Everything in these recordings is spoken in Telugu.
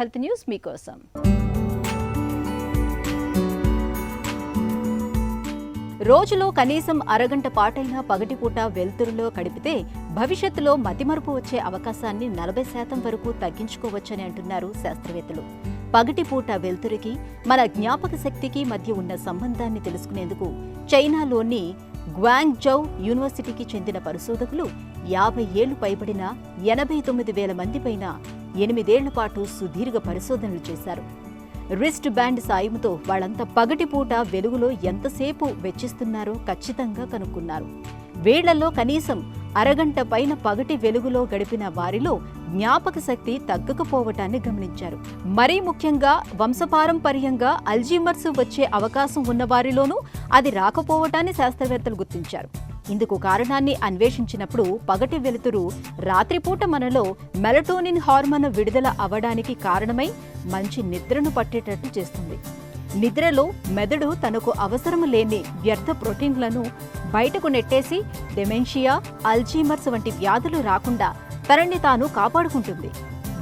హెల్త్ న్యూస్ మీకోసం. రోజులో కనీసం అరగంట పాటైనా పగటిపూట వెలుతురులో గడిపితే భవిష్యత్తులో మతిమరుపు వచ్చే అవకాశాన్ని 40% వరకు తగ్గించుకోవచ్చని అంటున్నారు శాస్త్రవేత్తలు. పగటిపూట వెలుతురికి మన జ్ఞాపక శక్తికి మధ్య ఉన్న సంబంధాన్ని తెలుసుకునేందుకు చైనాలోని గ్వాంగ్జౌ యూనివర్సిటీకి చెందిన పరిశోధకులు 50 ఏళ్లు పైబడిన 89,000 మంది పైన 8 ఏళ్ల పాటు సుదీర్ఘ పరిశోధనలు చేశారు. రిస్ట్ బ్యాండ్ సాయంతో వాళ్ళంతా పగటిపూట వెలుగులో ఎంతసేపు వెచ్చిస్తున్నారో ఖచ్చితంగా కనుక్కున్నారు. వేళ్లలో కనీసం అరగంట పైన పగటి వెలుగులో గడిపిన వారిలో జ్ఞాపక శక్తి తగ్గకపోవటాన్ని గమనించారు. మరీ ముఖ్యంగా వంశపారంపర్యంగా అల్జీమర్స్ వచ్చే అవకాశం ఉన్న వారిలోనూ అది రాకపోవటాన్ని శాస్త్రవేత్తలు గుర్తించారు. ఇందుకు కారణాన్ని అన్వేషించినప్పుడు పగటి వెలుతురు రాత్రిపూట మనలో మెలటోనిన్ హార్మోన్ విడుదల అవ్వడానికి కారణమై మంచి నిద్రను పట్టేటట్టు చేస్తుంది. నిద్రలో మెదడు తనకు అవసరం లేని వ్యర్థ ప్రోటీన్లను బయటకు నెట్టేసి డెమెన్షియా, అల్జీమర్స్ వంటి వ్యాధులు రాకుండా తనని తాను కాపాడుకుంటుంది.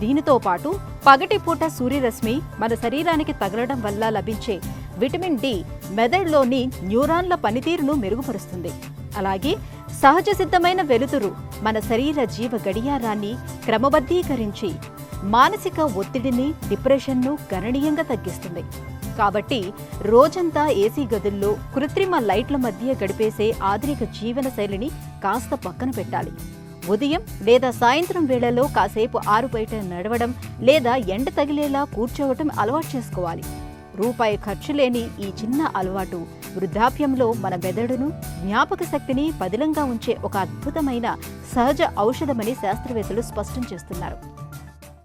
దీనితో పాటు పగటిపూట సూర్యరశ్మి మన శరీరానికి తగలడం వల్ల లభించే విటమిన్ డి మెదడులోని న్యూరాన్ల పనితీరును మెరుగుపరుస్తుంది. అలాగే సహజ సిద్ధమైన వెలుతురు మన శరీర జీవ గడియారాన్ని క్రమబద్ధీకరించి మానసిక ఒత్తిడిని, డిప్రెషన్ను గణనీయంగా తగ్గిస్తుంది. కాబట్టి రోజంతా ఏసీ గదుల్లో కృత్రిమ లైట్ల మధ్య గడిపేసే ఆధునిక జీవన శైలిని కాస్త పక్కన పెట్టాలి. ఉదయం లేదా సాయంత్రం వేళల్లో కాసేపు ఆరుబయట నడవడం లేదా ఎండ తగిలేలా కూర్చోవటం అలవాటు చేసుకోవాలి. రూపాయి ఖర్చు లేని ఈ చిన్న అలవాటు వృద్ధాప్యంలో మన మెదడును, జ్ఞాపక శక్తిని పదిలంగా ఉంచే ఒక అద్భుతమైన సహజ ఔషధమని శాస్త్రవేత్తలు స్పష్టం చేస్తున్నారు.